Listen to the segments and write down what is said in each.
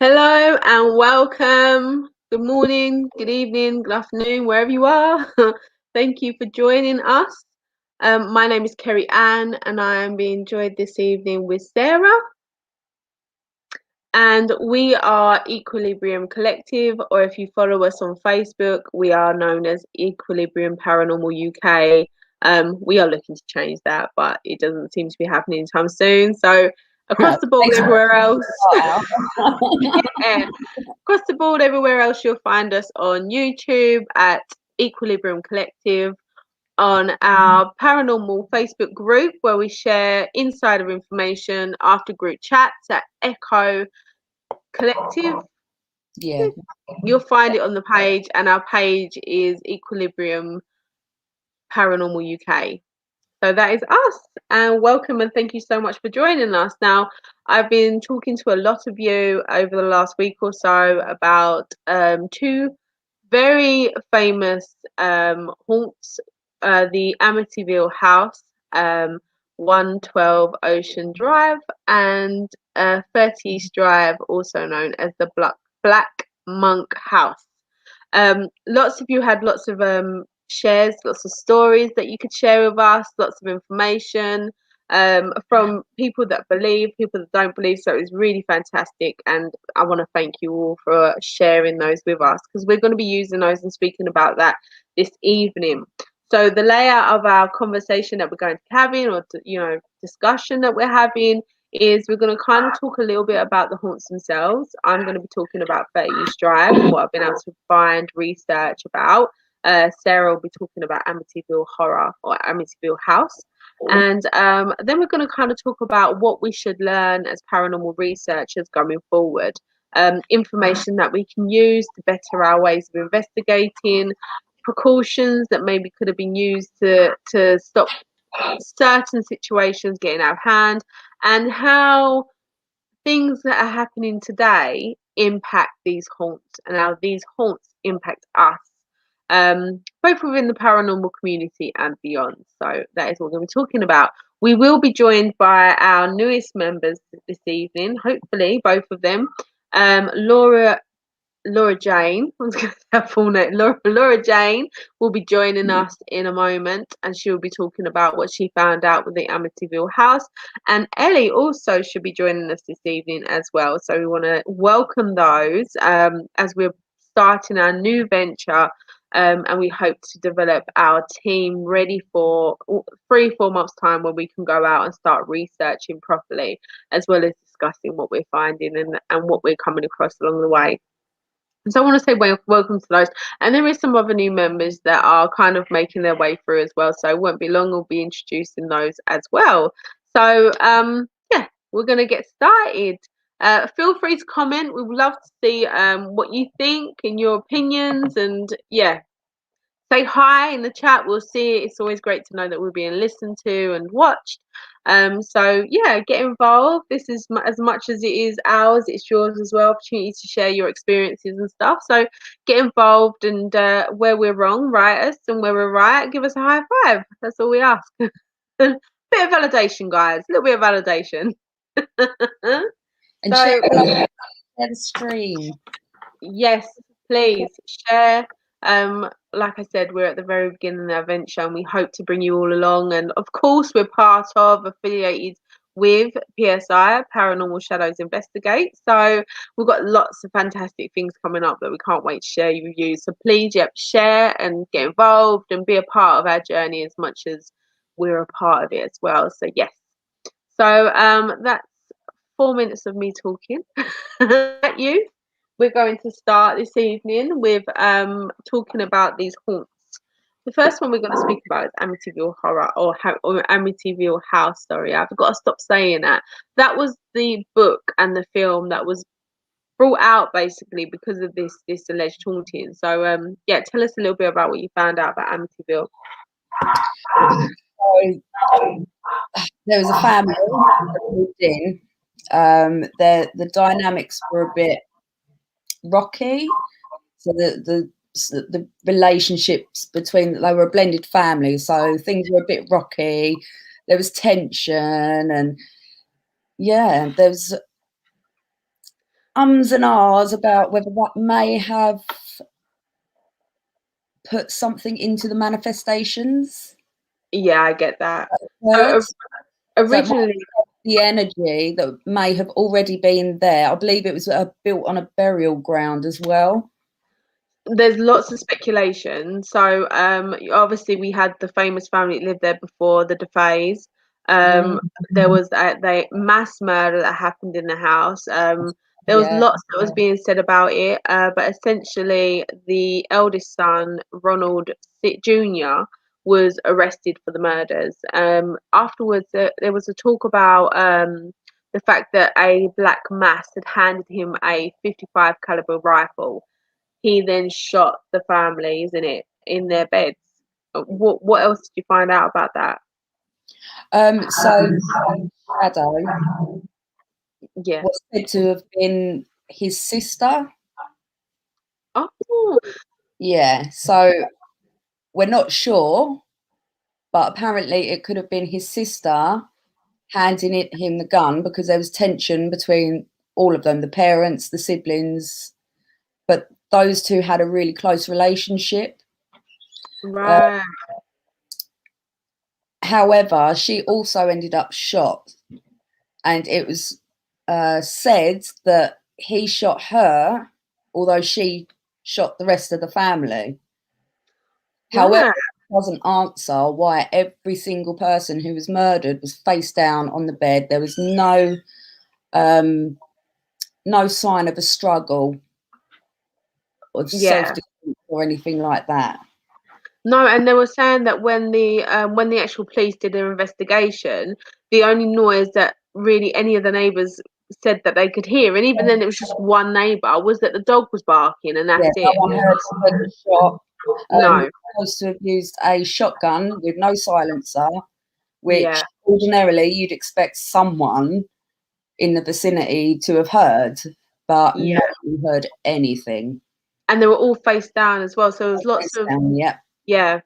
Hello and welcome. Good morning, good evening, good afternoon, wherever you are. Thank you for joining us. My name is Kerry Ann and I am being joined this evening with Sarah. And we are Equilibrium Collective, or if you follow us on Facebook, we are known as Equilibrium Paranormal UK. We are looking to change that, but it doesn't seem to be happening anytime soon. So across the board, everywhere else. Yeah. Across the board, everywhere else, you'll find us on YouTube at Equilibrium Collective, on our paranormal Facebook group where we share insider information after group chats at Echo Collective. Yeah, You'll find it on the page, and our page is Equilibrium Paranormal UK. So that is us, and welcome and thank you so much for joining us. Now, I've been talking to a lot of you over the last week or so about two very famous haunts, the Amityville house, 112 Ocean Drive, and 30 East Drive, also known as the Black Monk House. Lots of you had lots of shares, lots of stories that you could share with us, lots of information from people that believe, people that don't believe. So it was really fantastic. And I want to thank you all for sharing those with us, because we're going to be using those and speaking about that this evening. So the layout of our conversation that we're going to be having, or discussion that we're having, is we're going to kind of talk a little bit about the haunts themselves. I'm going to be talking about 30 East Drive and what I've been able to find research about. Sarah will be talking about Amityville Horror or Amityville House. And then we're going to kind of talk about what we should learn as paranormal researchers going forward. Information that we can use to better our ways of investigating, precautions that maybe could have been used to stop certain situations getting out of hand, and how things that are happening today impact these haunts and how these haunts impact us, both within the paranormal community and beyond. So that is what we're going to be talking about. We will be joined by our newest members this evening, hopefully both of them. Laura Jane, I was going to say her full name. Laura Jane will be joining us in a moment, and she'll be talking about what she found out with the Amityville house. And Ellie also should be joining us this evening as well. So we want to welcome those as we're starting our new venture, and we hope to develop our team ready for 3-4 months' time, when we can go out and start researching properly, as well as discussing what we're finding and what we're coming across along the way. So I want to say welcome to those. And there is some other new members that are kind of making their way through as well. So it won't be long, we'll be introducing those as well. So yeah, we're going to get started. Feel free to comment. We would love to see what you think and your opinions. And yeah, say hi in the chat. We'll see it. It's always great to know that we're being listened to and watched. So yeah, get involved. This is as much as it is ours, it's yours as well. Opportunity to share your experiences and stuff. So get involved, and where we're wrong, write us, and where we're right, give us a high five. That's all we ask. Bit of validation, guys. A little bit of validation. and share the stream. Yes, please share. Like I said, we're at the very beginning of the adventure, and we hope to bring you all along. And of course, we're part of, affiliated with PSI, Paranormal Shadows Investigate. So we've got lots of fantastic things coming up that we can't wait to share with you. So please, share and get involved and be a part of our journey as much as we're a part of it as well. So yes. So that's 4 minutes of me talking at you. We're going to start this evening with talking about these haunts. The first one we're going to speak about is Amityville Horror, or Amityville House. Sorry, I've got to stop saying that. That was the book and the film that was brought out basically because of this alleged haunting. So yeah, tell us a little bit about what you found out about Amityville. So, there was a family that moved in. The dynamics were a bit rocky. So the relationships between, they were a blended family, so things were a bit rocky. There was tension, and yeah, there was ums and ahs about whether that may have put something into the manifestations. Yeah, I get that. So Words. So it might originally, be the energy that may have already been there. I believe it was built on a burial ground as well. there's lots of speculation. So obviously we had the famous family that lived there before, the DeFays. Mm, There was the mass murder that happened in the house. There was yeah, lots that was being said about it, but essentially the eldest son, Ronald Jr., was arrested for the murders. Afterwards, there was a talk about the fact that a black mass had handed him a 55 caliber rifle. He then shot the family, isn't it, in their beds. What else did you find out about that? so Shadow Yeah. was said to have been his sister. Oh, Yeah, so we're not sure, but apparently it could have been his sister handing him the gun because there was tension between all of them, the parents, the siblings, but those two had a really close relationship. Uh, right. However, she also ended up shot, and it was said that he shot her, although she shot the rest of the family. However, Right. it doesn't answer why every single person who was murdered was face down on the bed. There was um, no sign of a struggle or Yeah. self-defense or anything like that. No, and they were saying that when the actual police did their investigation, the only noise that really any of the neighbours said that they could hear, and even then it was just one neighbour, was that the dog was barking, and Yeah, that's no it. one heard the shot. He No. was supposed to have used a shotgun with no silencer, which Yeah. ordinarily you'd expect someone in the vicinity to have heard, but Yeah. no one heard anything. And they were all face down as well, so there was lots of Yeah. yeah.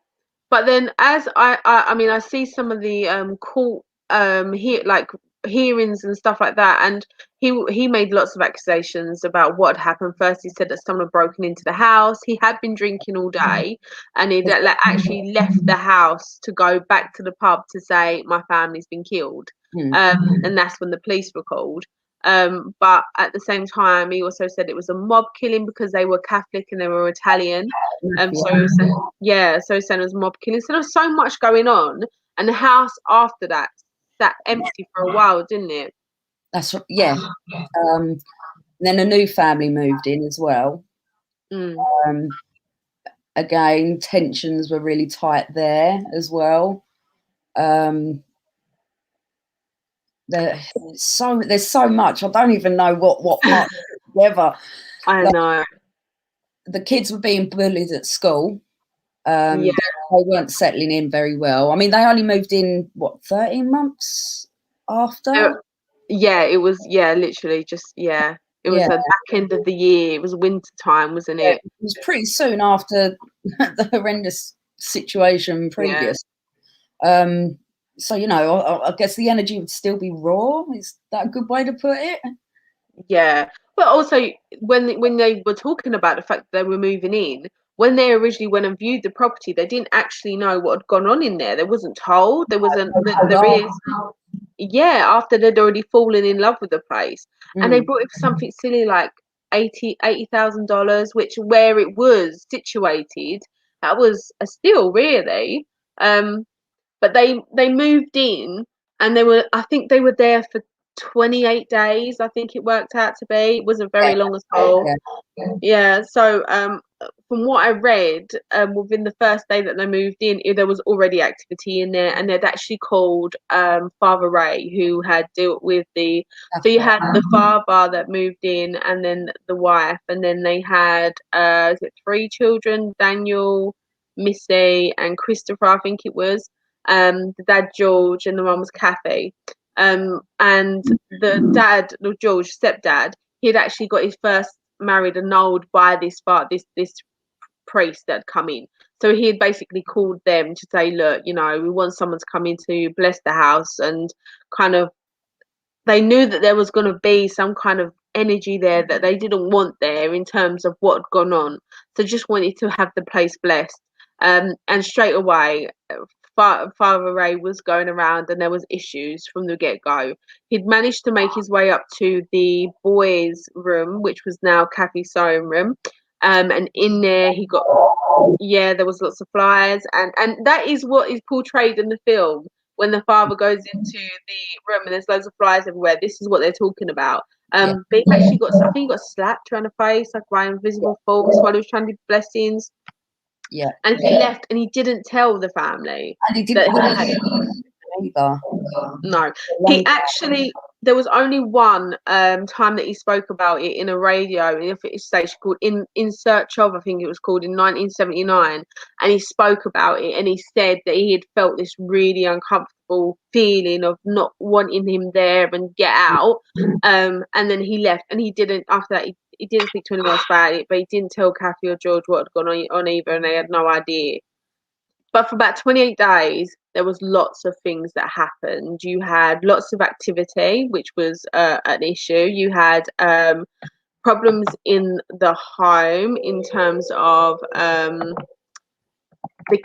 But then, as I mean, I see some of the court like hearings and stuff like that, and he made lots of accusations about what had happened. First, he said that someone had broken into the house. He had been drinking all day, and he like, actually left the house to go back to the pub to say my family's been killed. Hmm. And that's when the police were called. But at the same time, he also said it was a mob killing because they were Catholic and they were Italian. So he was saying, yeah, so he's saying it was mob killing. So there was so much going on, and the house after that sat empty for a while, didn't it? That's yeah. Then a new family moved in as well. Mm. Um, Again, tensions were really tight there as well. There's so much. I don't even know what part together. I Like, know. the kids were being bullied at school. Yeah, They weren't settling in very well. I mean, they only moved in 13 months Uh, after. yeah. It was literally just yeah. It was Yeah, the back end of the year. It was winter time, wasn't yeah, it? it was pretty soon after the horrendous situation Yeah. previous. Um, so I guess the energy would still be raw. Is that a good way to put it? Yeah, but also when they were talking about the fact that they were moving in, when they originally went and viewed the property, they didn't actually know what had gone on in there. They wasn't told. There wasn't. There is. Yeah, after they'd already fallen in love with the place, and they Mm. bought it for something silly like $80,000, which where it was situated, that was a steal, really. Um, but they moved in, and I think they were there for 28 days. I think it worked out to be. It wasn't Yeah, very long at all. yeah. Yeah, so from what I read, within the first day that they moved in, there was already activity in there, and they'd actually called Father Ray, who had dealt with the. So That's you right. had the father that moved in, and then the wife, and then they had is it 3 children? Daniel, Missy, and Christopher, I think it was. The dad George, and the mum was Kathy. And the dad, the George stepdad, he had actually got his first married annulled by this priest that had come in. So he had basically called them to say, look, we want someone to come in to bless the house, and kind of they knew that there was going to be some kind of energy there that they didn't want there in terms of what had gone on. So just wanted to have the place blessed. And straight away, Father Ray was going around, and there was issues from the get-go. He'd managed to make his way up to the boys' room, which was now Kathy's sewing room. And in there, he got, there was lots of flyers, and that is what is portrayed in the film. When the father goes into the room and there's loads of flies everywhere, this is what they're talking about. But he actually got, I think he got slapped around the face, like by invisible folks while he was trying to do blessings. Yeah. And he left, and he didn't tell the family And he didn't that he had it. either. No, he actually. There was only one time that he spoke about it in a radio station called In Search Of, I think it was called, in 1979, and he spoke about it, and he said that he had felt this really uncomfortable feeling of not wanting him there and get out, and then he left, and he didn't, after that he didn't speak to anyone else about it, but he didn't tell Kathy or George what had gone on either, and they had no idea. But for about 28 days, there was lots of things that happened. You had lots of activity, which was an issue. You had problems in the home in terms of the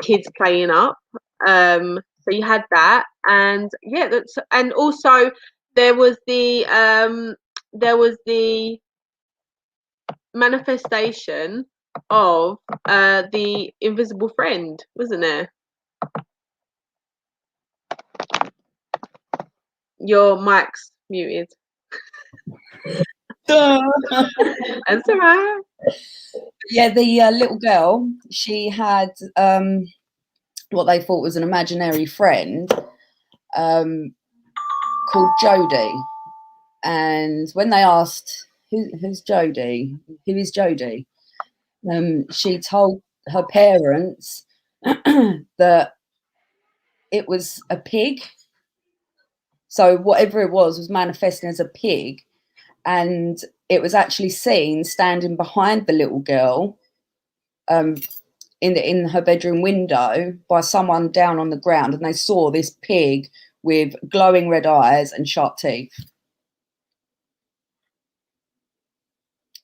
kids playing up. So you had that, and and also there was the manifestation of the invisible friend, wasn't there? Your mic's muted. That's all right. Yeah, the little girl, she had what they thought was an imaginary friend called Jodie. And when they asked, who's Jodie? Who is Jodie? She told her parents that it was a pig. So whatever it was manifesting as a pig. And it was actually seen standing behind the little girl in her bedroom window by someone down on the ground. And they saw this pig with glowing red eyes and sharp teeth.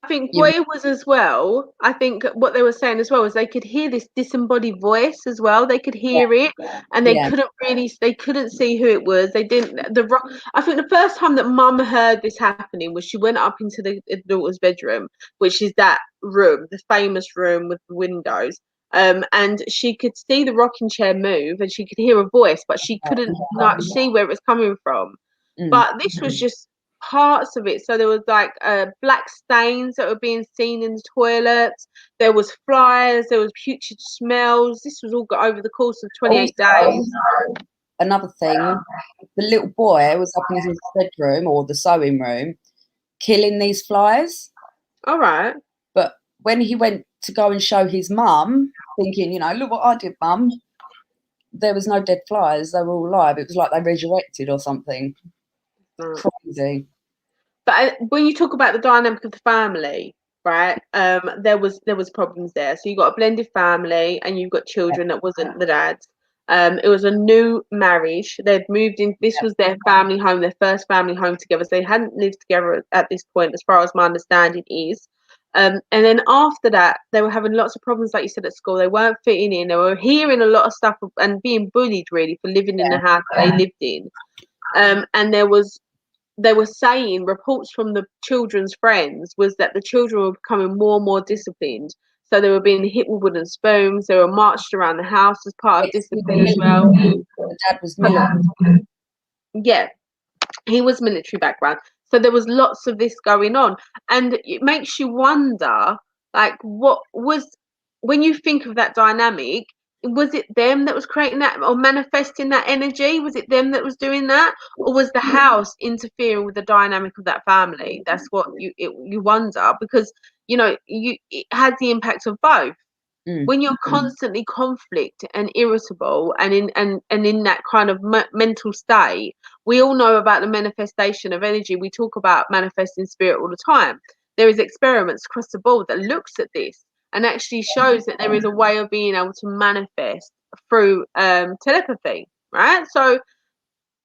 I think what it was as well, I think what they were saying as well was they could hear this disembodied voice as well. They could hear it, and they couldn't see who it was. They didn't. I think the first time that Mum heard this happening was she went up into the daughter's bedroom, which is that room, the famous room with the windows. And she could see the rocking chair move, and she could hear a voice, but she couldn't see where it was coming from. But this was just parts of it. So there was like black stains that were being seen in the toilets. There was flies. There was putrid smells. This was all got over the course of 28 days. Another thing, the little boy was up in his bedroom or the sewing room, killing these flies. All right. But when he went to go and show his mum, thinking, look what I did, Mum, there was no dead flies. They were all alive. It was like they resurrected or something. Crazy. But when you talk about the dynamic of the family, right, there was problems there. So you got a blended family, and you've got children that wasn't the dad's. It was a new marriage. They'd moved in. This was their family home, their first family home together. So they hadn't lived together at this point, as far as my understanding is. And then after that, they were having lots of problems, like you said, at school. They weren't fitting in. They were hearing a lot of stuff and being bullied, really, for living in the house that they lived in. And they were saying, reports from the children's friends was that the children were becoming more and more disciplined. So they were being hit with wooden spoons. They were marched around the house as part of discipline as well. The dad was military. Yeah, he was military background. So there was lots of this going on. And it makes you wonder, like, what was, when you think of that dynamic, was it them that was creating that or manifesting that energy? Was it them that was doing that, or was the house interfering with the dynamic of that family? That's what you wonder, because it has the impact of both. When you're constantly conflict and irritable and in that kind of mental state, we all know about the manifestation of energy. We talk about manifesting spirit all the time. There is experiments across the board that looks at this and actually shows that there is a way of being able to manifest through telepathy, right? So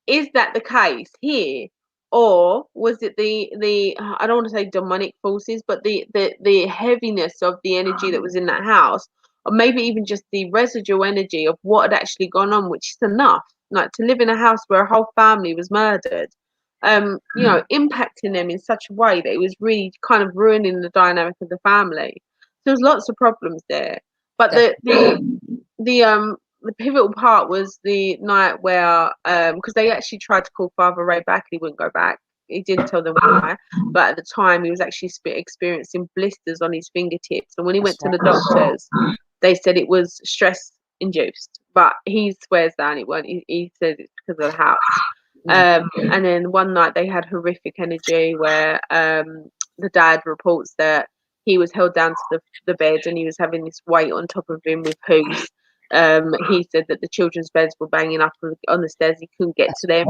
is that the case here? or was it the I don't want to say demonic forces, but the heaviness of the energy that was in that house, or maybe even just the residual energy of what had actually gone on, which is enough, like to live in a house where a whole family was murdered, impacting them in such a way that it was really kind of ruining the dynamic of the family. There was lots of problems there, but the pivotal part was the night where because they actually tried to call Father Ray back and he wouldn't go back. He didn't tell them why, but at the time he was actually experiencing blisters on his fingertips, and when he went to the doctors they said it was stress induced, but he swears down it weren't. He says it's because of the house. And then one night they had horrific energy where the dad reports that he was held down to the bed and he was having this weight on top of him with hoops. He said that the children's beds were banging up on the stairs. He couldn't get to them.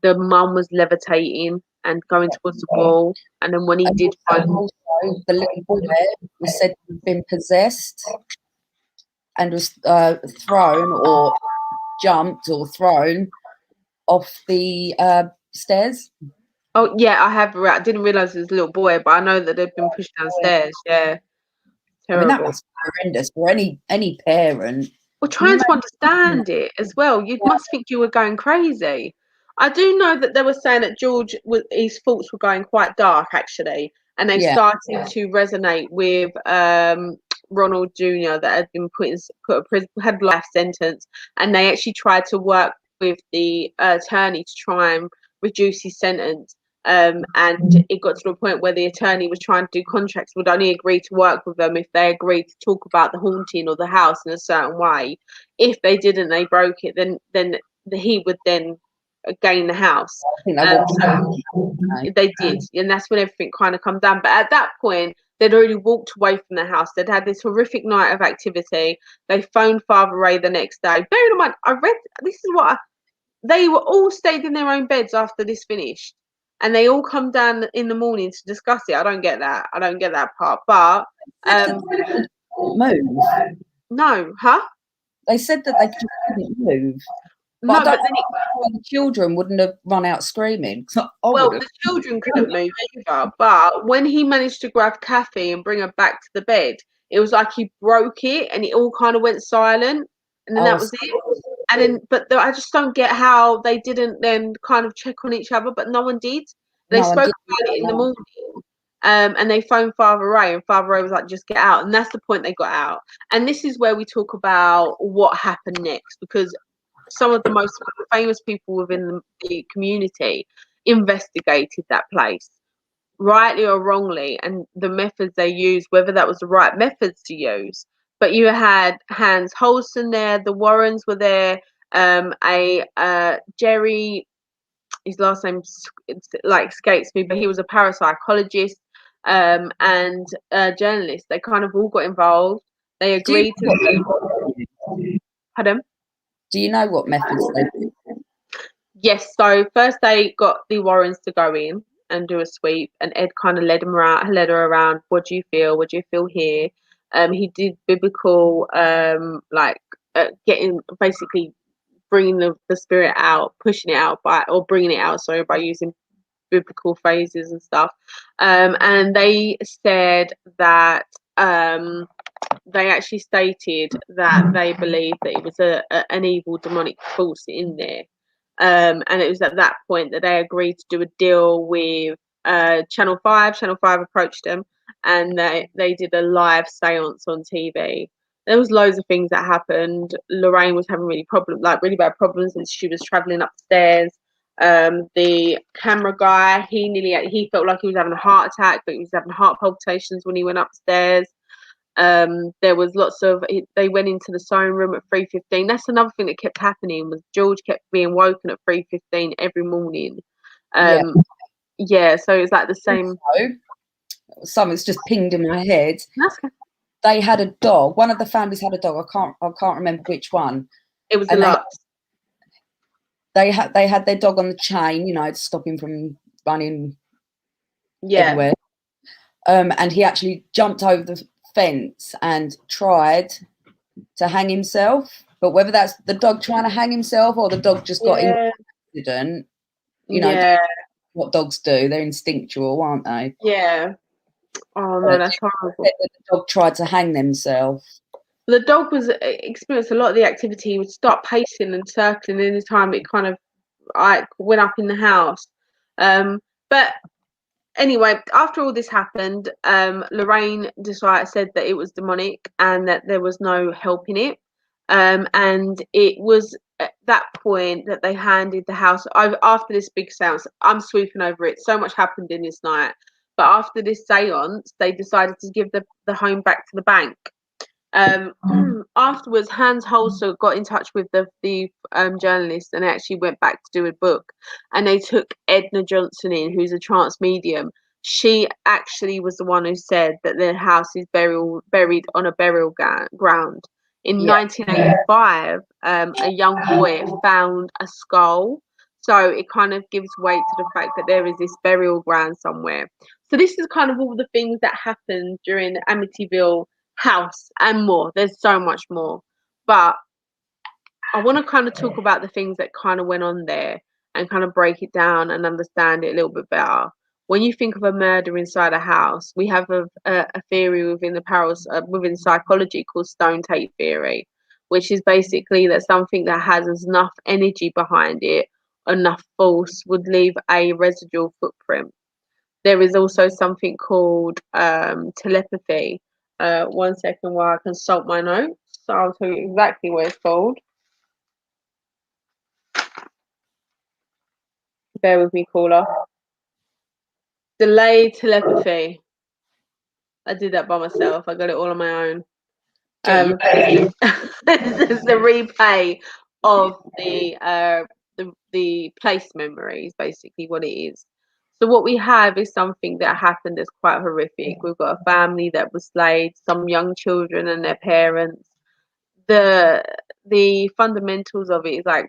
The mum was levitating and going towards the wall. And then when he did find... Also, the little boy was said to have been possessed and was thrown or jumped or thrown off the stairs. Oh, yeah, I didn't realise it was a little boy, but I know that they've been pushed downstairs. Yeah. Terrible. I mean, that was horrendous for any parent. Well, trying to understand it as well, you must think you were going crazy. I do know that they were saying that George his thoughts were going quite dark actually, and they started to resonate with Ronald Jr. that had been had life sentence, and they actually tried to work with the attorney to try and reduce his sentence. And it got to the point where the attorney was trying to do contracts, would only agree to work with them if they agreed to talk about the haunting or the house in a certain way. If they didn't, they broke it, then he would then gain the house. They did, and that's when everything kind of come down. But at that point they'd already walked away from the house. They'd had this horrific night of activity. They phoned Father Ray the next day. Bearing in mind, they were all stayed in their own beds after this finished. And they all come down in the morning to discuss it. I don't get that. I don't get that part. But move. No, huh? They said that they just couldn't move. But No, I don't think the children wouldn't have run out screaming. Well, the children couldn't move either. But when he managed to grab Kathy and bring her back to the bed, it was like he broke it and it all kind of went silent. And then that was it. And then, I just don't get how they didn't then kind of check on each other, but no one did. They spoke about it in the morning, and they phoned Father Ray, and Father Ray was like, "Just get out." And that's the point they got out. And this is where we talk about what happened next, because some of the most famous people within the community investigated that place, rightly or wrongly, and the methods they used, whether that was the right methods to use. But you had Hans Holsten there, the Warrens were there, Jerry, his last name escapes me, but he was a parapsychologist, and a journalist. They kind of all got involved. They agreed to... Pardon? Do you know what methods they did? Yes, so first they got the Warrens to go in and do a sweep, and Ed kind of led her around. What do you feel? What do you feel here? He did biblical, getting, basically bringing the spirit out, pushing it out bringing it out, sorry, by using biblical phrases and stuff. And they said that they actually stated that they believed that it was an evil demonic force in there. And it was at that point that they agreed to do a deal with Channel 5. Channel 5 approached them, and they did a live seance on TV. There was loads of things that happened. Lorraine was having really bad problems, and she was traveling upstairs. The camera guy, he felt like he was having a heart attack, but he was having heart palpitations when he went upstairs. There was lots of... They went into the sewing room at 3:15. That's another thing that kept happening, was George kept being woken at 3:15 every morning. So it's like the same. Something's just pinged in my head. They had a dog. One of the families had a dog. I can't remember which one. It was a lot. They had their dog on the chain, to stop him from running everywhere. And he actually jumped over the fence and tried to hang himself. But whether that's the dog trying to hang himself or the dog just got in an accident. You know, Yeah. what dogs do. They're instinctual, aren't they? Yeah. Oh no, But that's they horrible. said that the dog tried to hang themselves. The dog was experienced a lot of the activity. He would start pacing and circling any time it kind of went up in the house. But anyway, after all this happened, Lorraine said that it was demonic and that there was no helping it. And it was at that point that they handed the house over after this big seance. I'm sweeping over it. So much happened in this night. But after this seance, they decided to give the home back to the bank. Afterwards, Hans Holzer got in touch with the journalist and actually went back to do a book. And they took Edna Johnson in, who's a trance medium. She actually was the one who said that the house is buried on a burial ground. In Yeah. 1985, a young boy found a skull. So it kind of gives weight to the fact that there is this burial ground somewhere. So this is kind of all the things that happened during the Amityville house and more. There's so much more. But I want to kind of talk about the things that kind of went on there and kind of break it down and understand it a little bit better. When you think of a murder inside a house, we have a theory within within psychology called stone tape theory, which is basically that something that has enough energy behind it, enough force, would leave a residual footprint. There is also something called telepathy. One second while I consult my notes. So I'll tell you exactly what it's called. Bear with me, caller. Delayed telepathy. I did that by myself. I got it all on my own. Get you. This is the replay of the place memories, basically what it is. So what we have is something that happened that's quite horrific. We've got a family that was slayed, some young children and their parents. The fundamentals of it is like,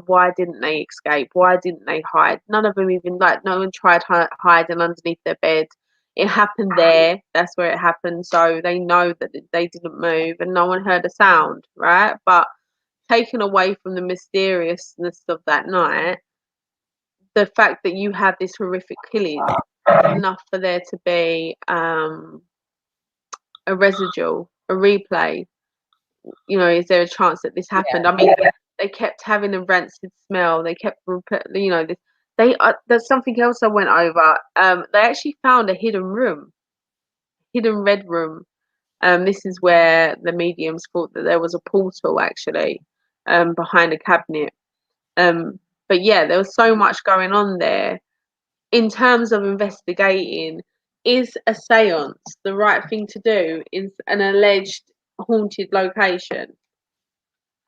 why didn't they escape? Why didn't they hide? None of them even, like, no one tried hiding underneath their bed. It happened there. That's where it happened. So they know that they didn't move and no one heard a sound, right? But taken away from the mysteriousness of that night, the fact that you have this horrific killing, enough for there to be a residual, a replay. Is there a chance that this happened? Yeah. I mean, they kept having a rancid smell. They kept, this. There's something else I went over. They actually found a hidden red room. This is where the mediums thought that there was a portal actually, behind a cabinet. But yeah, there was so much going on there. In terms of investigating, is a seance the right thing to do in an alleged haunted location?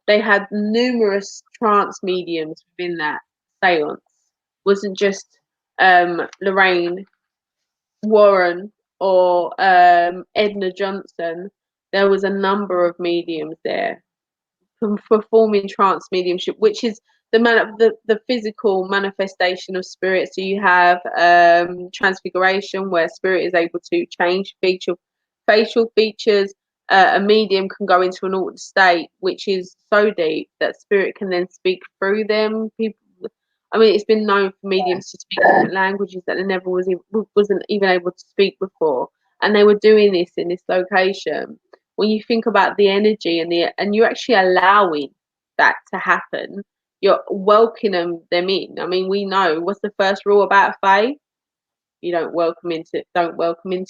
They had numerous trance mediums within that seance. Wasn't just Lorraine Warren or Edna Johnson. There was a number of mediums there performing trance mediumship, which is the physical manifestation of spirit. So you have transfiguration, where spirit is able to change facial features. A medium can go into an altered state, which is so deep that spirit can then speak through them. I mean, it's been known for mediums to speak different languages that they never wasn't even able to speak before, and they were doing this in this location. When you think about the energy and you're actually allowing that to happen, you're welcoming them in. I mean, we know what's the first rule about faith? You don't welcome into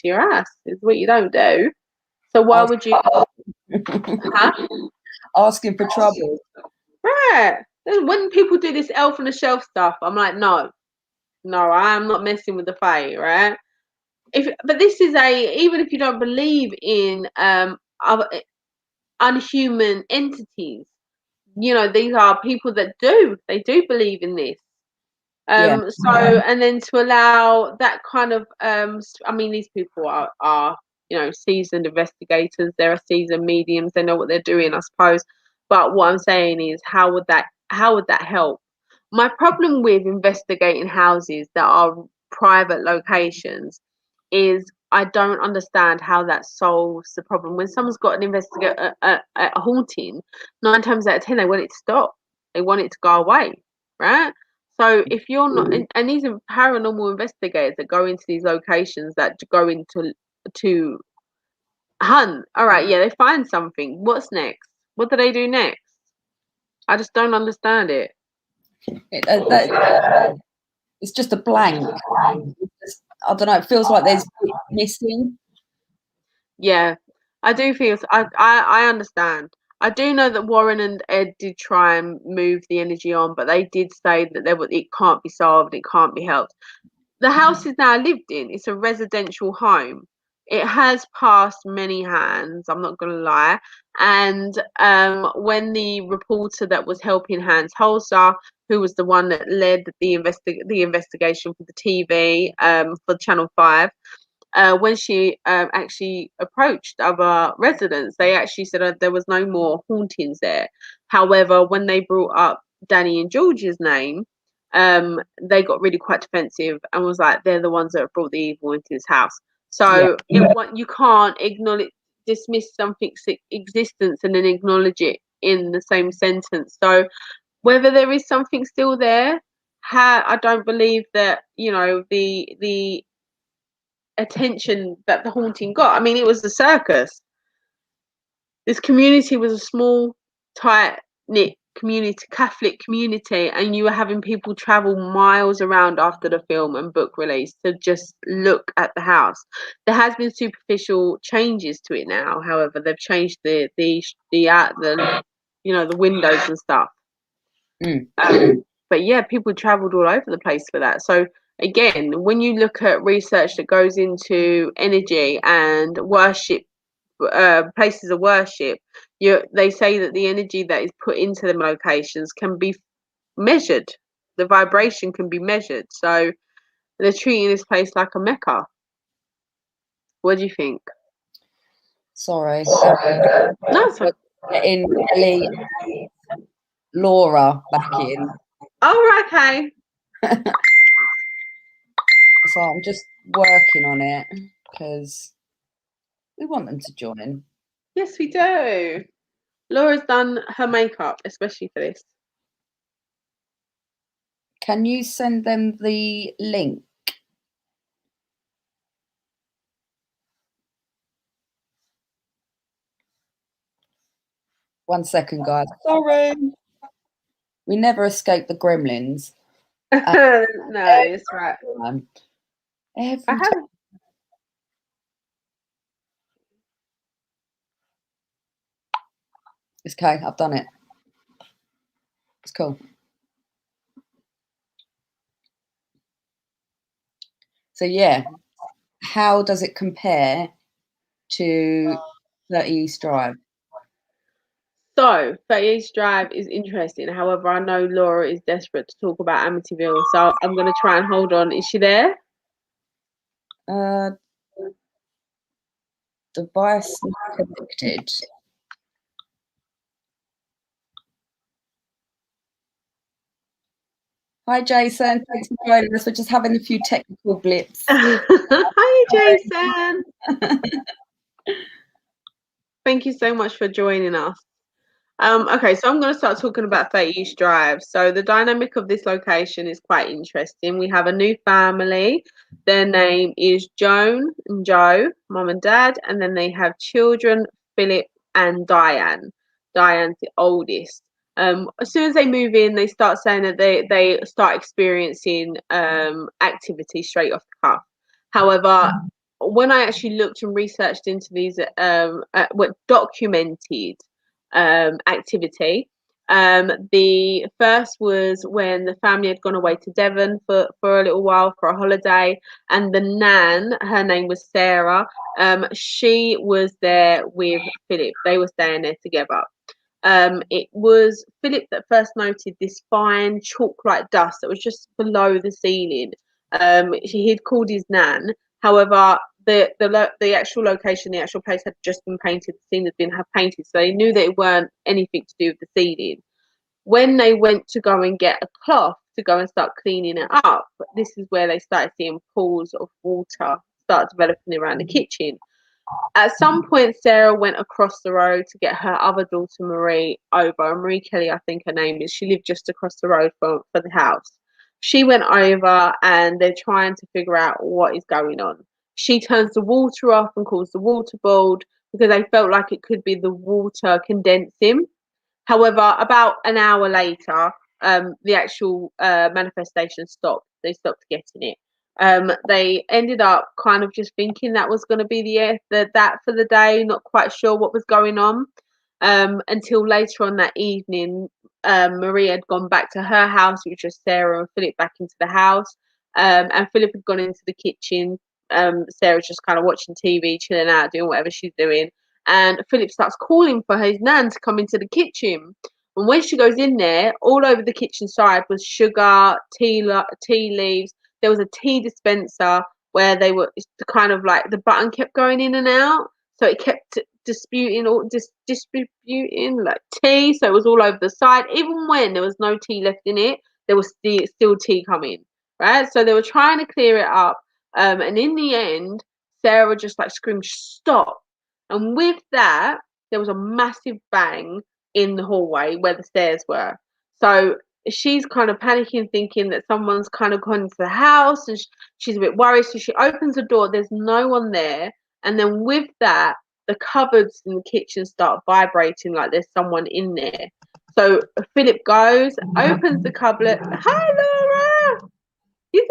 your ass. Is what you don't do. So why Ask, would you? Huh? asking for trouble. Right. When people do this elf on the shelf stuff, I'm like, no, I'm not messing with the fae, right? But this is even if you don't believe in other unhuman entities, these are people that they do believe in this. Yeah. So, and then to allow that kind of, I mean, these people are seasoned investigators. They're seasoned mediums. They know what they're doing, I suppose. But what I'm saying is, how would that help? My problem with investigating houses that are private locations is I don't understand how that solves the problem. When someone's got an a haunting, 9 times out of 10 they want it to stop. They want it to go away, right? So if you're not, and these are paranormal investigators that go into these locations, that go into to hunt. All right, yeah, they find something. What's next? What do they do next? I just don't understand it. It's just a blank. I don't know. It feels like there's bits missing. Yeah, I do feel. I understand. I do know that Warren and Ed did try and move the energy on, but they did say that it can't be solved. It can't be helped. The house is now lived in. It's a residential home. It has passed many hands, I'm not gonna lie. And when the reporter that was helping Hans Holzer, who was the one that led the investigation for the TV for Channel 5, when she actually approached other residents, they actually said there was no more hauntings there. However, when they brought up Danny and George's name, they got really quite defensive and was like, they're the ones that have brought the evil into this house. So you can't dismiss something's existence and then acknowledge it in the same sentence. So whether there is something still there, I don't believe that, the attention that the haunting got. I mean, it was a circus. This community was a small, tight knit community, Catholic community, and you were having people travel miles around after the film and book release to just look at the house. There has been superficial changes to it now. However, they've changed the the windows and stuff. But yeah, people traveled all over the place for that. So again, when you look at research that goes into energy and worship, places of worship, they say that the energy that is put into them locations can be measured. The vibration can be measured. So they're treating this place like a mecca. What do you think? Sorry. No, it's fine. Getting Ellie and Laura back in. Oh, okay. So I'm just working on it because we want them to join. Yes, we do. Laura's done her makeup, especially for this. Can you send them the link? One second, guys. Sorry. We never escape the gremlins. No, it's right. Every I time. have. It's okay. I've done it. It's cool. So yeah, how does it compare to 30 East Drive? So, 30 East Drive is interesting. However, I know Laura is desperate to talk about Amityville, so I'm going to try and hold on. Is she there? Device not connected. Hi, Jason. Thanks for joining us. We're just having a few technical blips. Hi, Jason. Thank you so much for joining us. Okay, so I'm going to start talking about 30 East Drive. So the dynamic of this location is quite interesting. We have a new family. Their name is Joan and Joe, mom and dad, and then they have children, Philip and Diane. Diane's the oldest. As soon as they move in, they start saying that they start experiencing activity straight off the cuff. However, when I actually looked and researched into these, what documented activity. The first was when the family had gone away to Devon for a little while for a holiday, and the nan, her name was Sarah, she was there with Philip. They were staying there together. It was Philip that first noted this fine chalk-like dust that was just below the ceiling. He'd called his nan. However, the actual location, the actual place had just been painted. The scene had been painted, so they knew that it weren't anything to do with the ceiling. When they went to go and get a cloth to go and start cleaning it up, this is where they started seeing pools of water start developing around the kitchen. At some point, Sarah went across the road to get her other daughter, Marie, over. Marie Kelly, I think her name is. She lived just across the road for the house. She went over and they're trying to figure out what is going on. She turns the water off and calls the water board because they felt like it could be the water condensing. However, about an hour later, the actual manifestation stopped. They stopped getting it. They ended up kind of just thinking that was going to be that for the day, not quite sure what was going on. Until later on that evening, Marie had gone back to her house, which was Sarah and Philip back into the house. And Philip had gone into the kitchen. Sarah's just kind of watching TV, chilling out, doing whatever she's doing. And Philip starts calling for his nan to come into the kitchen. And when she goes in there, all over the kitchen side was sugar, tea leaves. There was a tea dispenser where they were kind of like the button kept going in and out, so it kept distributing like tea. So it was all over the side. Even when there was no tea left in it, there was still tea coming. Right, so they were trying to clear it up, and in the end, Sarah just like screamed, "Stop!" And with that, there was a massive bang in the hallway where the stairs were. So she's kind of panicking, thinking that someone's kind of gone into the house, and she's a bit worried. So she opens the door, there's no one there. And then with that, the cupboards in the kitchen start vibrating like there's someone in there. So Philip goes, opens the cupboard. Hi, Laura! You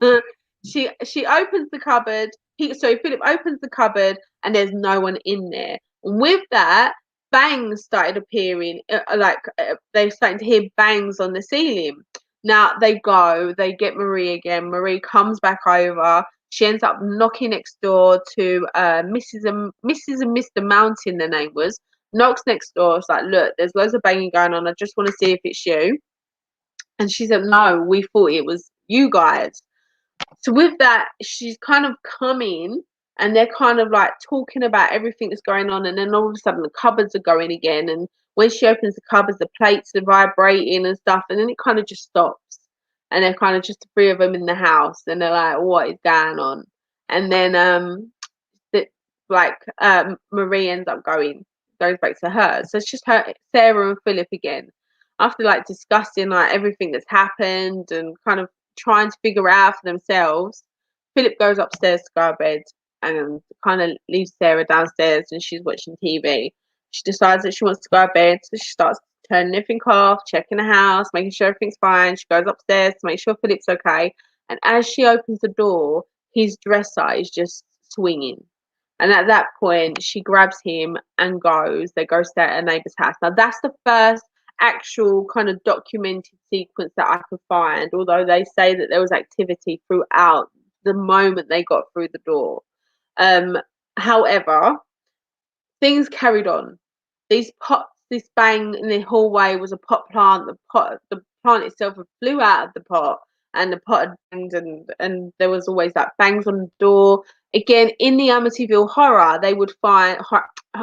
here? She opens the cupboard. Philip opens the cupboard and there's no one in there. And with that, bangs started appearing. They're starting to hear bangs on the ceiling. Now they get Marie again. Marie comes back over. She ends up knocking next door to Mrs. and Mr. Mountain, their name was. Knocks next door. It's like, look, there's loads of banging going on. I just want to see if it's you. And she said, no, we thought it was you guys. So with that, she's kind of coming and they're kind of like talking about everything that's going on. And then all of a sudden the cupboards are going again. And when she opens the cupboards, the plates are vibrating and stuff. And then it kind of just stops. And they're kind of just the three of them in the house. And they're like, what is going on? And then Marie ends up goes back to her. So it's just her, Sarah and Philip again. After like discussing like everything that's happened and kind of trying to figure out for themselves, Philip goes upstairs to go to bed and kind of leaves Sarah downstairs and she's watching TV. She decides that she wants to go to bed, so she starts turning everything off, checking the house, making sure everything's fine. She goes upstairs to make sure Philip's okay. And as she opens the door, his dresser is just swinging. And at that point, she grabs him and goes. They go stay at a neighbour's house. Now, that's the first actual kind of documented sequence that I could find, although they say that there was activity throughout the moment they got through the door. However, things carried on. These pots, this bang in the hallway was a pot plant. The plant itself flew out of the pot, and the pot had banged, and there was always that bangs on the door. Again, in the Amityville horror, they would find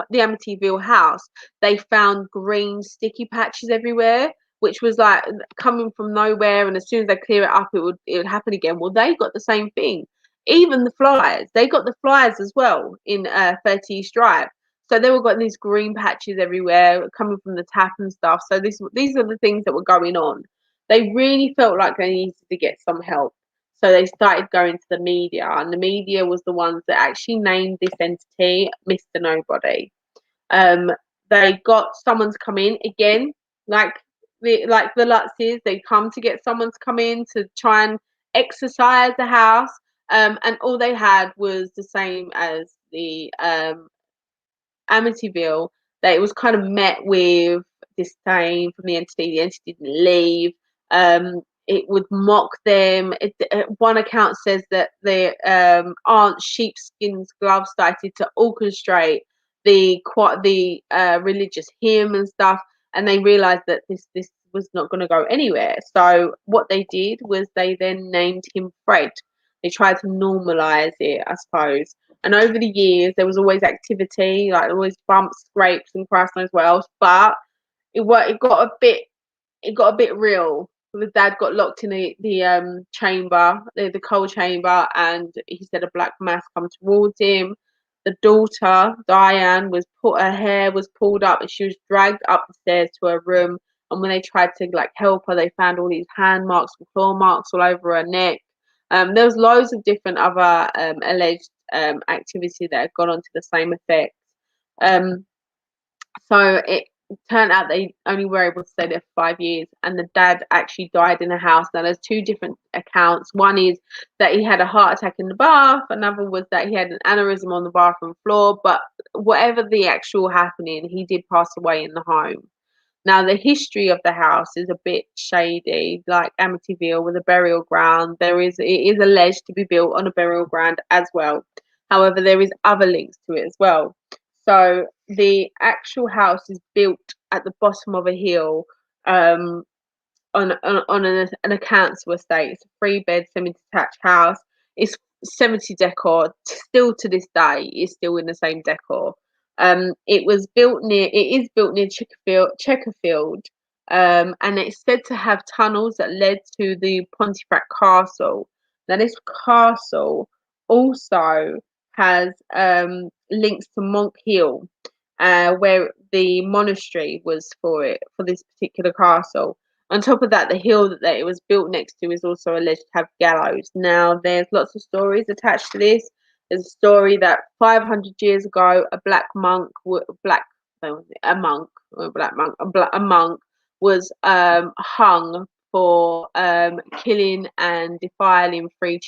the Amityville house. They found green sticky patches everywhere, which was like coming from nowhere. And as soon as they clear it up, it would happen again. Well, they got the same thing. Even the flies, they got the flies as well in 30 East Drive. So they were got these green patches everywhere coming from the tap and stuff. So these are the things that were going on. They really felt like they needed to get some help. So they started going to the media, and the media was the ones that actually named this entity Mr. Nobody. They got someone to come in again, like the Lutzes. They come to get someone to come in to try and exercise the house. And all they had was the same as the Amityville, that it was kind of met with disdain from the entity. The entity didn't leave. It would mock them. One account says that the aunt sheepskin's gloves started to orchestrate the religious hymn and stuff, and they realized that this was not going to go anywhere. So what they did was they then named him Fred. They tried to normalize it, I suppose. And over the years, there was always activity, like always bumps, scrapes, and Christ knows what else. But it got a bit real. The dad got locked in the chamber, the cold chamber, and he said a black mass come towards him. The daughter Diane her hair was pulled up, and she was dragged up the stairs to her room. and when they tried to like help her, they found all these hand marks and claw marks all over her neck. There was loads of different other alleged activity that had gone on to the same effect. Um, so it turned out they only were able to stay there for 5 years, and the dad actually died in the house. Now, there's two different accounts. One is that he had a heart attack in the bath, another was that he had an aneurysm on the bathroom floor. But whatever the actual happening, he did pass away in the home. Now, the history of the house is a bit shady, like Amityville with a burial ground. It is alleged to be built on a burial ground as well. However, there is other links to it as well. So the actual house is built at the bottom of a hill, um, on a council estate. It's a 3-bed semi-detached house. It's 70 decor. Still to this day, it's still in the same decor. It is built near Chesterfield, and it's said to have tunnels that led to the Pontefract Castle. Now, this castle also has links to Monk Hill, where the monastery was for this particular castle. On top of that, the hill that it was built next to is also alleged to have gallows. Now, there's lots of stories attached to this. There's a story that 500 years ago, a monk was hung for killing and defiling 3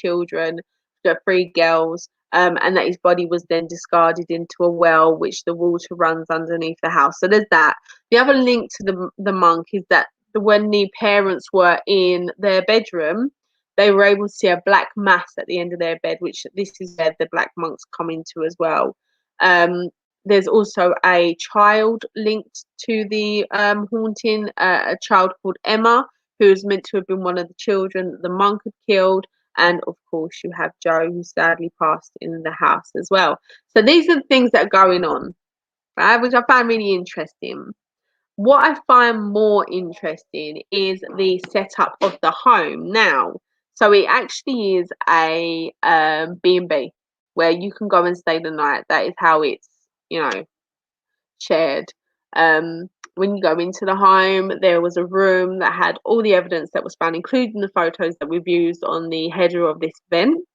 girls, and that his body was then discarded into a well, which the water runs underneath the house. So there's that. The other link to the monk is that when the parents were in their bedroom, they were able to see a black mass at the end of their bed, which this is where the black monks come into as well. There's also a child linked to the haunting, a child called Emma, who is meant to have been one of the children that the monk had killed. And of course, you have Joe, who sadly passed in the house as well. So these are the things that are going on, right, which I find really interesting. What I find more interesting is the setup of the home now. So it actually is a B&B where you can go and stay the night. That is how it's, shared. When you go into the home, there was a room that had all the evidence that was found, including the photos that we've used on the header of this event,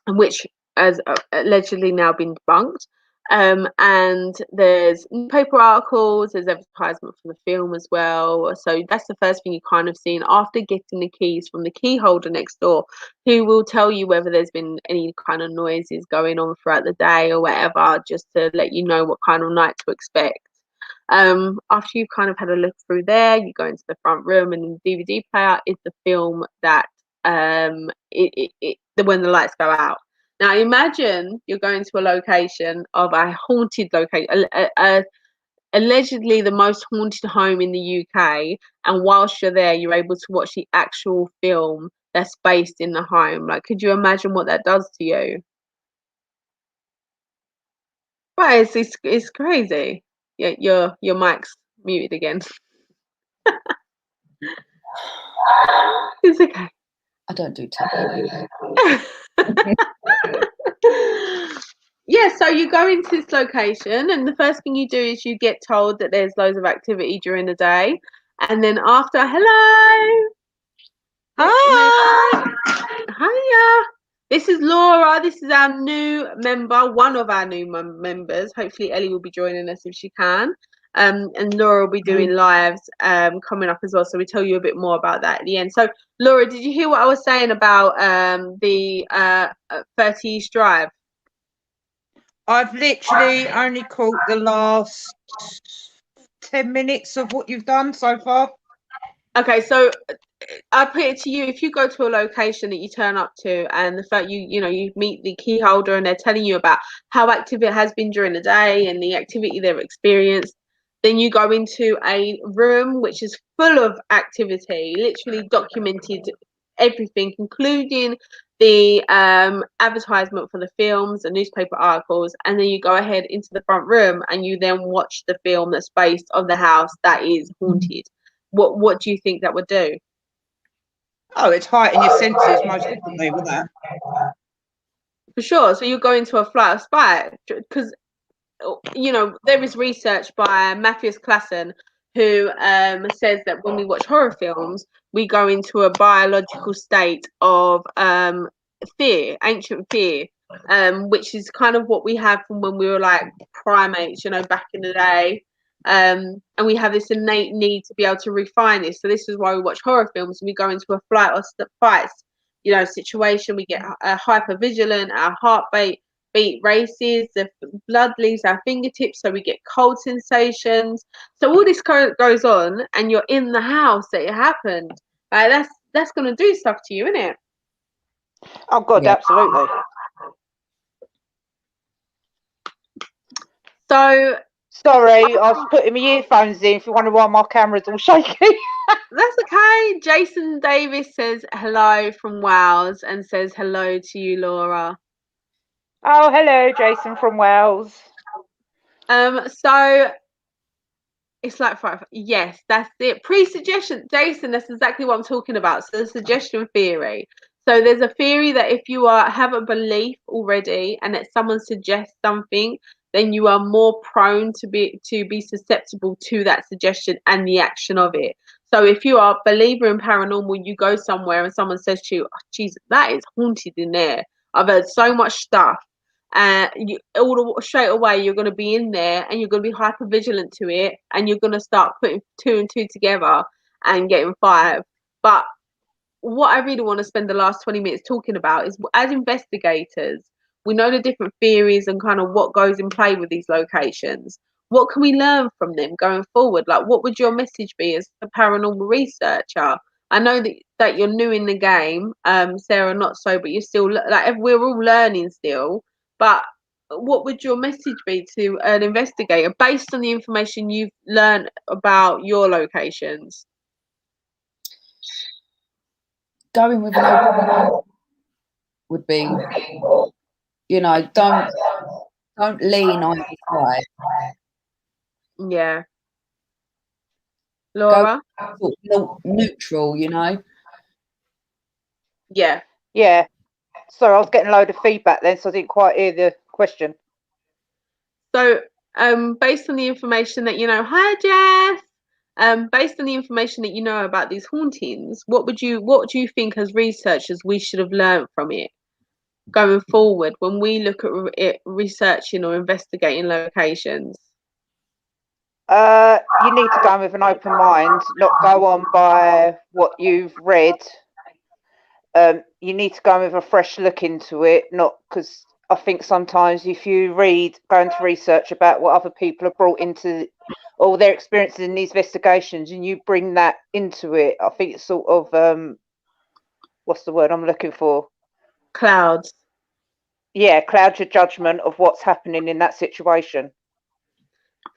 which has allegedly now been debunked. And there's newspaper articles, there's advertisement for the film as well. So that's the first thing you kind of see. And after getting the keys from the key holder next door, who will tell you whether there's been any kind of noises going on throughout the day or whatever, just to let you know what kind of night to expect. After you've kind of had a look through there, you go into the front room, and the DVD player is the film that when the lights go out. Now, imagine you're going to a location of a haunted location, allegedly the most haunted home in the UK, and whilst you're there, you're able to watch the actual film that's based in the home. Like, could you imagine what that does to you? Right, it's crazy. Yeah, your mic's muted again. It's okay. I don't do tech. Yeah, so you go into this location, and the first thing you do is you get told that there's loads of activity during the day, and then after, hello, Hi. hiya. This is Laura. This is our new member, one of our new members. Hopefully, Ellie will be joining us if she can. And Laura will be doing lives coming up as well. So we tell you a bit more about that at the end. So, Laura, did you hear what I was saying about the 30 East Drive? I've literally only caught the last 10 minutes of what you've done so far. Okay, so I put it to you: if you go to a location that you turn up to, and the fact you meet the key holder, and they're telling you about how active it has been during the day and the activity they've experienced, then you go into a room which is full of activity, literally documented everything, including the advertisement for the films, the newspaper articles, and then you go ahead into the front room and you then watch the film that's based on the house that is haunted. What do you think that would do? Oh, it's heighten your senses most definitely with that. For sure. So you go into a flight of spite because there is research by Matthias Classen who says that when we watch horror films, we go into a biological state of fear, ancient fear, which is kind of what we have from when we were like primates, you know, back in the day. And we have this innate need to be able to refine this. So this is why we watch horror films, and we go into a flight or fight, you know, situation. We get hyper vigilant, our heartbeat beat races, the blood leaves our fingertips, so we get cold sensations. So all this goes on, and you're in the house that it happened. Like that's gonna do stuff to you, isn't it? Oh God, Yeah. absolutely. So Sorry, I was putting my earphones in. If you wonder why my camera's all shaky. that's okay. Jason Davis says hello from Wales and says hello to you, Laura. Oh, hello, Jason from Wales. So it's like yes, that's it. Pre-suggestion, Jason, that's exactly what I'm talking about. So the suggestion theory. So there's a theory that if you have a belief already and that someone suggests something, then you are more prone to be susceptible to that suggestion and the action of it. So if you are a believer in paranormal, you go somewhere and someone says to you, oh, "Geez, that is haunted in there. I've heard so much stuff." Straight away you're going to be in there and you're going to be hyper vigilant to it, and you're going to start putting 2 and 2 together and getting 5. But what I really want to spend the last 20 minutes talking about is, as investigators, we know the different theories and kind of what goes in play with these locations. What can we learn from them going forward? Like, what would your message be as a paranormal researcher? I know that you're new in the game, Sarah, not so, but you're still like, we're all learning still. But what would your message be to an investigator based on the information you've learned about your locations? Going with an open would be, you know, don't lean on either side. Yeah. Laura? Go neutral, you know. Yeah. Yeah. Sorry, I was getting a load of feedback then, so I didn't quite hear the question. So, based on the information that you know, hi Jess. Based on the information that you know about these hauntings, what do you think as researchers we should have learned from it going forward when we look at researching or investigating locations? You need to go in with an open mind, not go on by what you've read. You need to go with a fresh look into it, not because I think sometimes if you go into research about what other people have brought into all their experiences in these investigations, and you bring that into it, I think it's sort of what's the word I'm looking for? Clouds. Yeah, cloud your judgment of what's happening in that situation.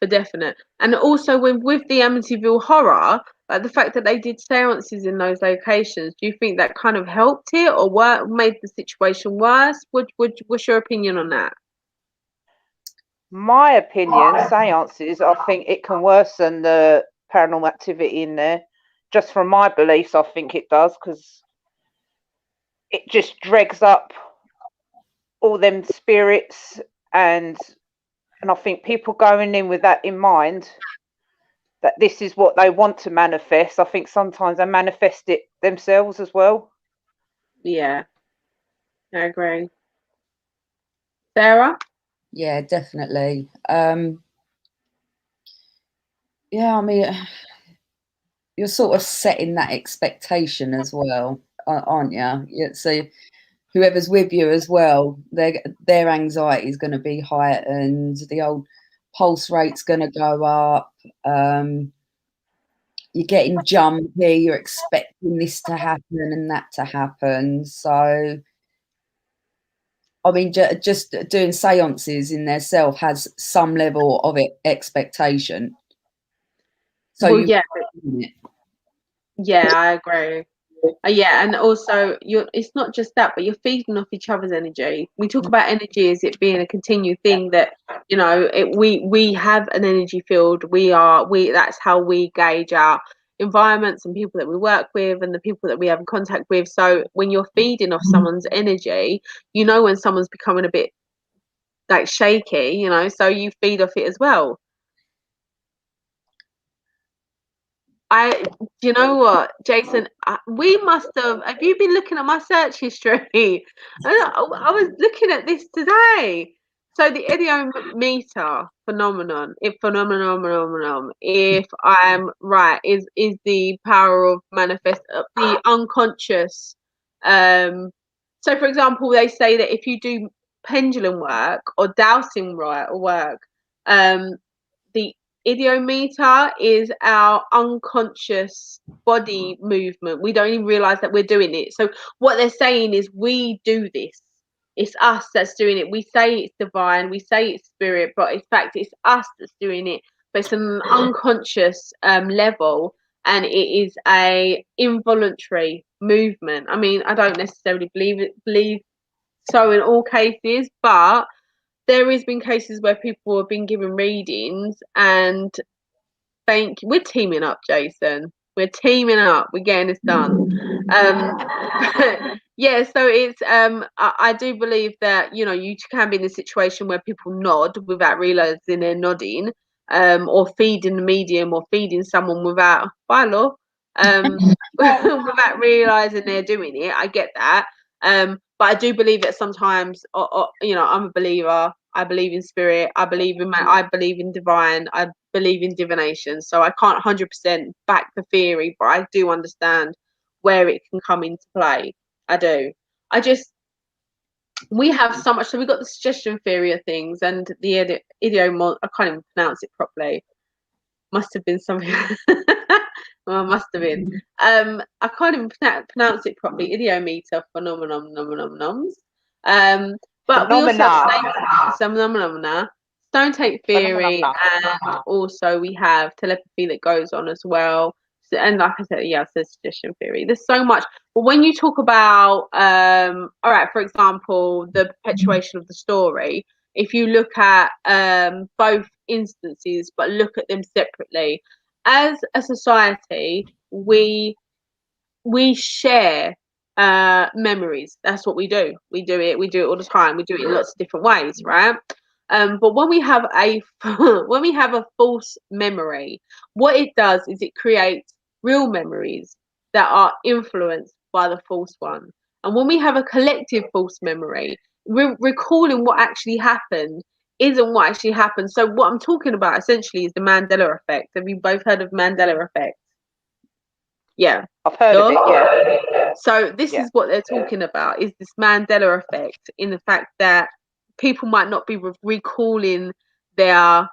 For definite. And also with the Amityville horror, like the fact that they did seances in those locations, do you think that kind of helped it or made the situation worse? What's your opinion on that? My opinion, seances, I think it can worsen the paranormal activity in there. Just from my beliefs, I think it does, because it just dregs up all them spirits, and I think people going in with that in mind, that this is what they want to manifest, I think sometimes they manifest it themselves as well. Yeah, I agree. Sarah? Yeah, definitely. Yeah, I mean, you're sort of setting that expectation as well, aren't you? Yeah, so whoever's with you as well, their anxiety is going to be heightened. The old pulse rate's going to go up. You're getting jumpy. You're expecting this to happen and that to happen. So, I mean, just doing seances in themselves has some level of expectation. So Well, yeah, I agree. Yeah, and also it's not just that, but you're feeding off each other's energy. We talk about energy as it being a continued thing, that you know we have an energy field. That's how we gauge our environments and people that we work with and the people that we have in contact with. So when you're feeding off someone's energy, you know when someone's becoming a bit like shaky, you know, so you feed off it as well. you know what, Jason? We must have you been looking at my search history? I was looking at this today. So the idiometer phenomenon, if I'm right, is the power of manifest the unconscious. So for example, they say that if you do pendulum work or dowsing work, the idiometer is our unconscious body movement. We don't even realize that we're doing it. So what they're saying is we do this. It's us that's doing it. We say it's divine, we say it's spirit, but in fact it's us that's doing it. But it's an unconscious level, and it is a involuntary movement. I mean, I don't necessarily believe so in all cases, but there has been cases where people have been given readings, and we're teaming up, Jason. We're teaming up. We're getting this done. Yeah, so it's I do believe that, you know, you can be in a situation where people nod without realizing they're nodding, or feeding the medium or feeding someone without without realizing they're doing it. I get that. But I do believe that sometimes, you know, I'm a believer. I believe in spirit. I believe in divine. I believe in divination. So I can't 100% back the theory, but I do understand where it can come into play. I do. We have so much. So we've got the suggestion theory of things, and the idiom. I can't even pronounce it properly. Must have been something. Well, must have been. I can't even pronounce it properly. Idiometer phenomenons. But we also have phenomena, stone tape theory, and also we have telepathy that goes on as well. So, and like I said, yeah, so suggestion theory. There's so much. But when you talk about, all right, for example, the perpetuation of the story, if you look at both instances, but look at them separately, as a society, we share memories. That's what we do. We do it all the time. We do it in lots of different ways, right? But when we have a when we have a false memory, what it does is it creates real memories that are influenced by the false one. And when we have a collective false memory, we're recalling what actually happened isn't what actually happened. So what I'm talking about essentially is the Mandela effect. Have you both heard of Mandela effect? Yeah, I've heard of it. Yeah. So this is what they're talking about, is this Mandela effect, in the fact that people might not be recalling their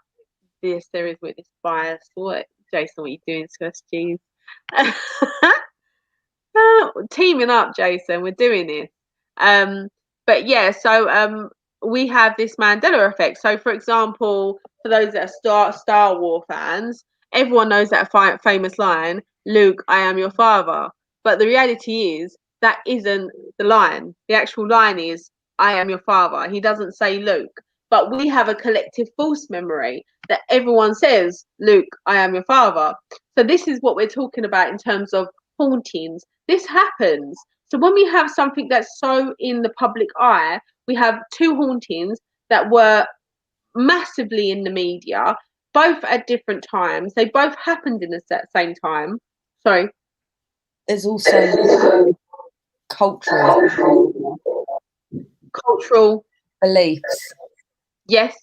there is witness bias. What, Jason? What are you doing to us, Jeez? Teaming up, Jason. We're doing this. But yeah, so we have this Mandela effect. So, for example, for those that are Star Wars fans, everyone knows that famous line, "Luke, I am your father." But the reality is that isn't the line. The actual line is, "I am your father." He doesn't say Luke. But we have a collective false memory that everyone says, "Luke, I am your father." So this is what we're talking about in terms of hauntings. This happens. So when we have something that's so in the public eye, we have two hauntings that were massively in the media, both at different times. They both happened in the same time. Sorry. There's also cultural beliefs. Yes.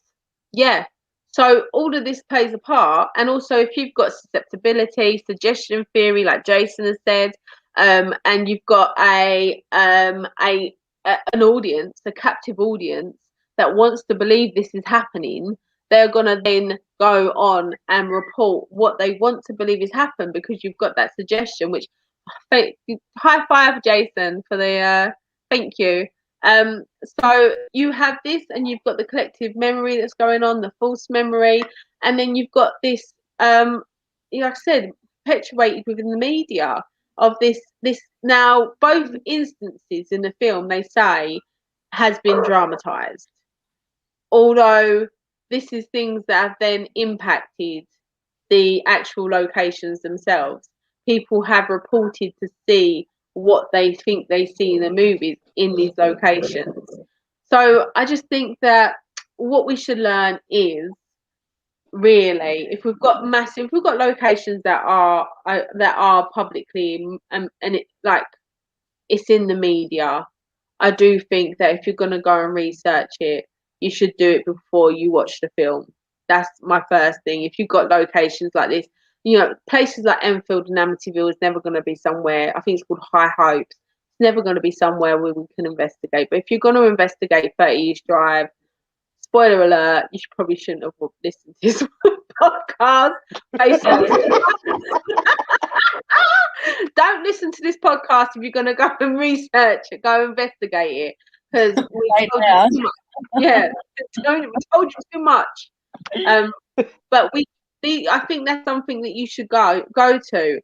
Yeah. So all of this plays a part, and also if you've got susceptibility, suggestion theory, like Jason has said, and you've got an audience, a captive audience that wants to believe this is happening, they're gonna then go on and report what they want to believe has happened, because you've got that suggestion. Which, high five, Jason, for the thank you. So you have this, and you've got the collective memory that's going on, the false memory, and then you've got this, like I said, perpetuated within the media of this. Now, both instances in the film, they say, has been dramatized, although this is things that have then impacted the actual locations themselves. People have reported to see what they think they see in the movies in these locations. So I just think that what we should learn is really. If we've got locations that are publicly and it like it's in the media, I do think that if you're going to go and research it, you should do it before you watch the film. That's my first thing. If you've got locations like this, places like Enfield and Amityville is never going to be somewhere. I think it's called High Hopes. It's never going to be somewhere where we can investigate. But if you're going to investigate 30 East Drive, spoiler alert, you probably shouldn't have listened to this podcast. Basically. Don't listen to this podcast if you're going to go and research it, go investigate it, because we told you too much. Yeah, we told you too much. But I think that's something that you should go to.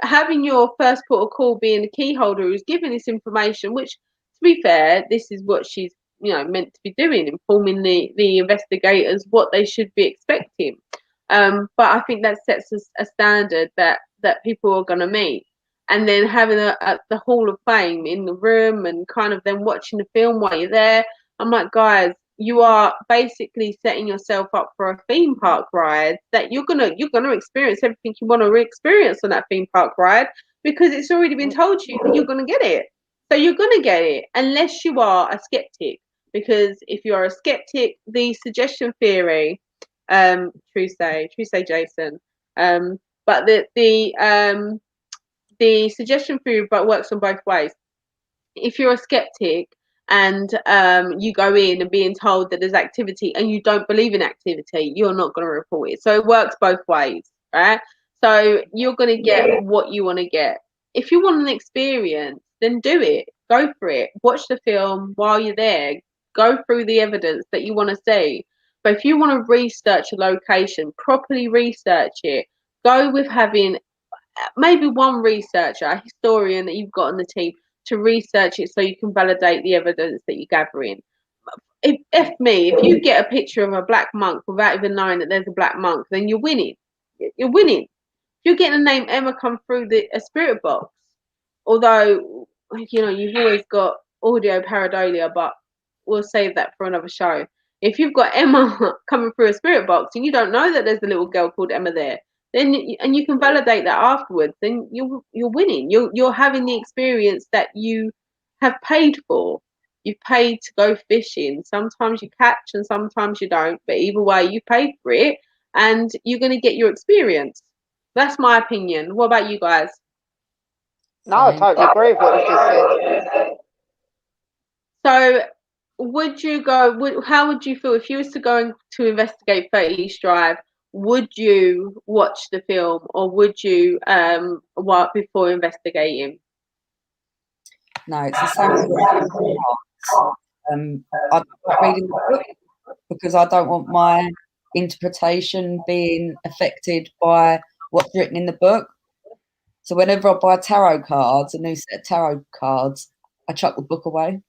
Having your first port of call being the key holder who's giving this information, which, to be fair, this is what she's meant to be doing, informing the investigators what they should be expecting. But I think that sets a standard that people are going to meet. And then having the Hall of Fame in the room and kind of then watching the film while you're there. I'm like, guys, you are basically setting yourself up for a theme park ride that you're gonna experience everything you want to experience on that theme park ride, because it's already been told to you that you're gonna get it. So you're gonna get it unless you are a skeptic. Because if you're a skeptic, the suggestion theory, true say Jason, but the suggestion theory but works on both ways. If you're a skeptic and you go in and being told that there's activity and you don't believe in activity, you're not going to report it. So it works both ways, right? So you're going to get what you want to get. If you want an experience, then do it. Go for it. Watch the film while you're there. Go through the evidence that you want to see. But if you want to research a location, properly research it. Go with having maybe one researcher, a historian that you've got on the team to research it so you can validate the evidence that you're gathering. If you get a picture of a black monk without even knowing that there's a black monk, then you're winning. You're winning. You're getting the name Emma come through a spirit box. Although, you've always got audio pareidolia, but we'll save that for another show. If you've got Emma coming through a spirit box and you don't know that there's a little girl called Emma there, then and you can validate that afterwards, then you're winning. You're having the experience that you have paid for. You've paid to go fishing. Sometimes you catch and sometimes you don't, but either way, you paid for it, and you're going to get your experience. That's my opinion. What about you guys? No, I totally agree with what you just said. So, how would you feel if you was to go to investigate 30 East Drive? Would you watch the film, or would you before investigating? No, it's the same. I don't like reading the book because I don't want my interpretation being affected by what's written in the book. So whenever I buy tarot cards, a new set of tarot cards, I chuck the book away.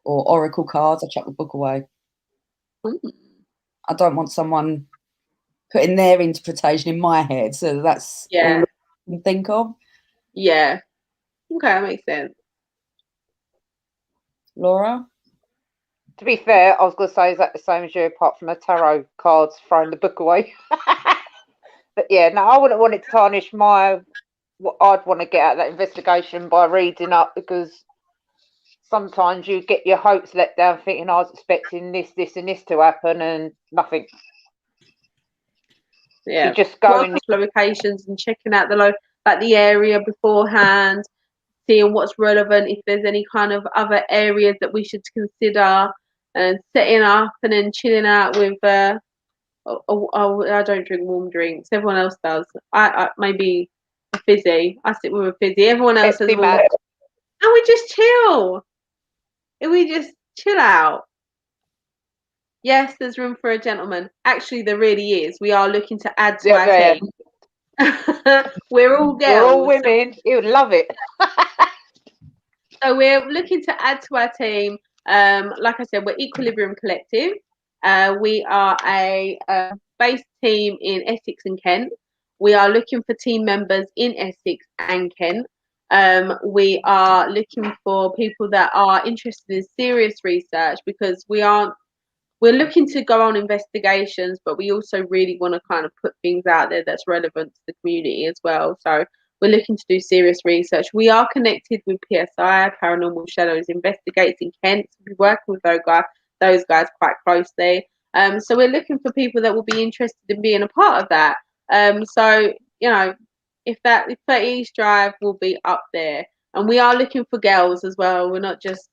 Or oracle cards, I chuck the book away. I don't want someone putting their interpretation in my head. So that's all I can think of. Yeah. Okay, that makes sense. Laura? To be fair, I was going to say, is that the same as you, apart from the tarot cards, throwing the book away? But yeah, no, I wouldn't want it to tarnish what I'd want to get out of that investigation by reading up, because sometimes you get your hopes let down thinking I was expecting this, and this to happen, and nothing. Yeah, you just going locations and checking out the area beforehand, seeing what's relevant, if there's any kind of other areas that we should consider, and setting up and then chilling out with I don't drink warm drinks, everyone else does. I maybe a fizzy. I sit with a fizzy, everyone else has warm, and we just chill. And we just chill out. Yes, there's room for a gentleman. Actually, there really is. We are looking to add to our team. We're all girls. We're all women. You would love it. So we're looking to add to our team. Like I said, we're Equilibrium Collective. We are a based team in Essex and Kent. We are looking for team members in Essex and Kent. We are looking for people that are interested in serious research, because we aren't we're looking to go on investigations, but we also really want to kind of put things out there that's relevant to the community as well. So we're looking to do serious research. We are connected with PSI, Paranormal Shadows Investigates in Kent. We're working with those guys quite closely. So we're looking for people that will be interested in being a part of that. So you know, if 30 East Drive will be up there, and we are looking for girls as well. We're not just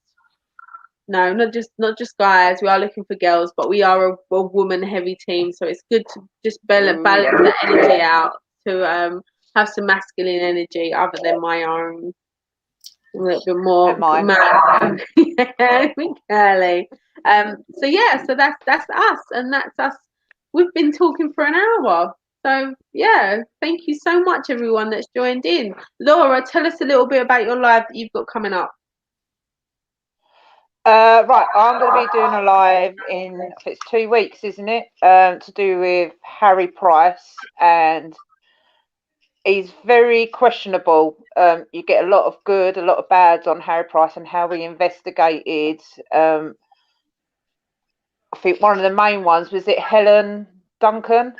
not just guys. We are looking for girls, but we are a woman heavy team, so it's good to just balance that energy out to have some masculine energy other than my own. A little bit more girly. So yeah, so that's us, and that's us. We've been talking for an hour. So yeah, thank you so much everyone that's joined in. Laura, tell us a little bit about your live that you've got coming up. Right, I'm going to be doing a live in, it's 2 weeks, isn't it? To do with Harry Price, and he's very questionable. You get a lot of good, a lot of bads on Harry Price and how he investigated. I think one of the main ones was it Helen Duncan.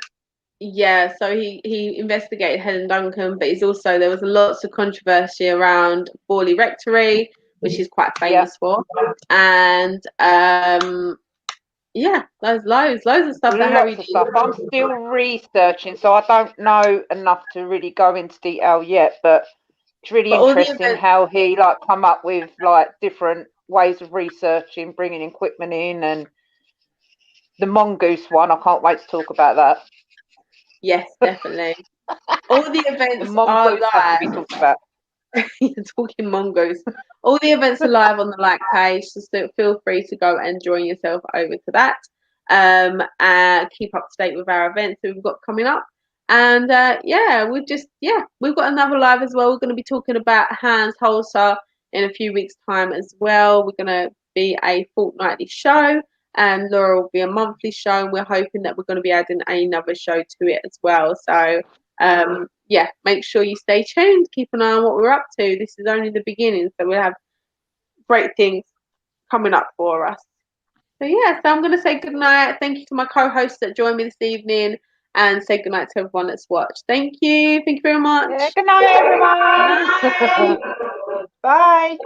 Yeah, so he investigated Helen Duncan, but there was lots of controversy around Borley Rectory, which he's quite famous for, and yeah, there's loads of stuff that Harry did. I'm still researching, so I don't know enough to really go into detail yet, but it's really interesting how he come up with different ways of researching, bringing equipment in, and the mongoose one. I can't wait to talk about that. Yes, definitely. All the events the are live. To be talked about. You're talking mongoose. All the events are live on the like page, so feel free to go and join yourself over to that. And keep up to date with our events that we've got coming up. And we've got another live as well. We're going to be talking about Hans Holzer in a few weeks' time as well. We're going to be a fortnightly show, and Laura will be a monthly show. And we're hoping that we're going to be adding another show to it as well. So make sure you stay tuned. Keep an eye on what we're up to. This is only the beginning, so we'll have great things coming up for us. So I'm going to say good night. Thank you to my co-hosts that joined me this evening, and say good night to everyone that's watched. Thank you very much. Yeah, good night, everyone. Bye.